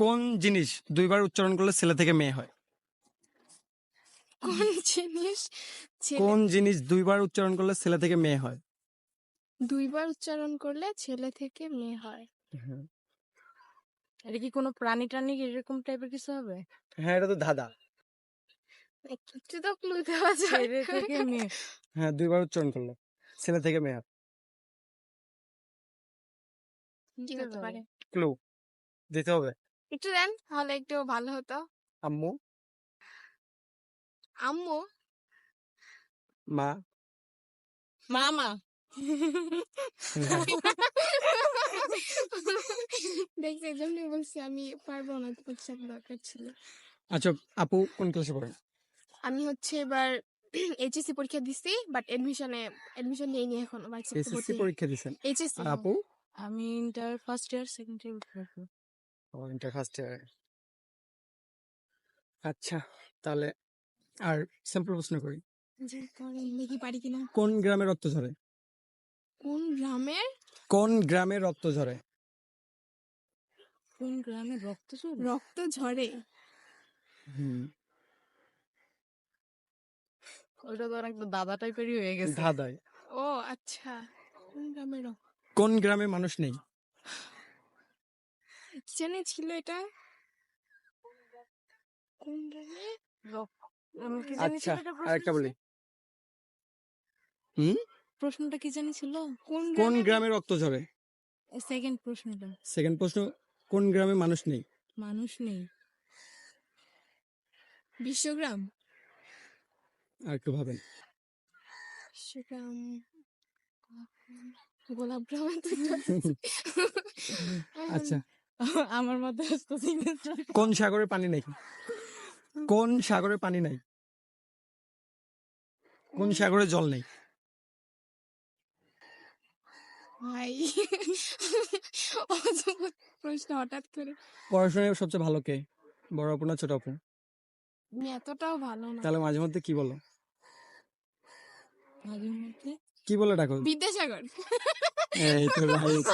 কোন জিনিস দুইবার উচ্চারণ করলে ছেলে থেকে মেয়ে হয়? কোন জিনিস কোন জিনিস দুইবার উচ্চারণ করলে ছেলে থেকে মেয়ে হয়? দুইবার উচ্চারণ করলে ছেলে থেকে মেয়ে হয়? এটা কি কোনো প্রাণী টাণী এরকম টাইপের কিছু হবে? হ্যাঁ, এটা তো ধাঁধা। একটু তো ক্লু দেওয়া যায়। ছেলে থেকে মেয়ে। হ্যাঁ, দুইবার উচ্চারণ করলে ছেলে থেকে মেয়ে হয়। কি হতে পারে? ক্লু দিতে হবে। একটু দেন তাহলে একটু ভালো হতো। আম্মু, আম্মু, মা, মামা। দেখছি এই জন্যই বলছি আমি পারবো না, বুঝতে দরকার ছিল। আচ্ছা আপু কোন ক্লাসে পড়েন? আমি হচ্ছে এবার এইচএসসি পরীক্ষা দিছি, বাট এডমিশন নেইনি এখনো। এসএসসি পরীক্ষা দিয়েছেন? এইচএসসি। আর আপু? আমি inter first year second year পড়বো। ও, ইন্টার ফার্স্ট ইয়ার। আচ্ছা তাহলে আর সিম্পল প্রশ্ন করি, যে করেন দেখি পারি কিনা। কোন গ্রামে রক্ত ঝরে? কোন গ্রামের কোন গ্রামে রক্ত ঝরে? কোন গ্রামে রক্ত ঝরে? রক্ত ঝরে? হুম, ওটা তো অনেক দাদা টাইপেরই হয়ে গেছে। ধাঁধায়। ও আচ্ছা, কোন গ্রামের কোন গ্রামে মানুষ নেই? কি জানি ছিল এটা। কোন গ্রামে? আমি কি জানি আচ্ছা ছিল এটা আরেকটা প্রশ্ন? বলি। হুম, প্রশ্নটা কি জানি ছিল? কোন কোন গ্রামে? গ্রামে রক্ত ঝরে? সেকেন্ড প্রশ্নটা। সেকেন্ড প্রশ্ন, কোন গ্রামে মানুষ নেই? মানুষ নেই। বিশ্বগ্রাম। আর একটু ভাবেন। বিশ্বগ্রাম, গোলাপ গ্রামে তো আচ্ছা, আমার মতে কোন সাগরে পানি নেই? কোন সাগরে পানি নাই? কোন সাগরে জল নেই? ভাই অদ্ভুত প্রশ্ন হঠাৎ করে। পড়াশোনায় সবচেয়ে ভালো কে, বড় আপু না ছোট আপু? আমি এতটাও ভালো না। তাহলে মাঝে মধ্যে কি বলো? মাঝে মধ্যে কি বলে ডাকো? বিদ্যাসাগর। এই তো রাইট,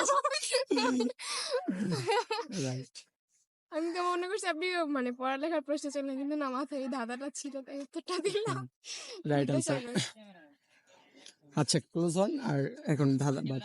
রাইট। আমি তো মনে করছি আপনি মানে পড়ালেখার প্রশ্ন চললেন, কিন্তু না, মাথায় এই ধাঁধাটা ছিল তাই উত্তরটা দিলাম। Right answer. বিদ্যাসাগর। আচ্ছা ক্লোজ হন আর এখন ধাঁধা বাদ।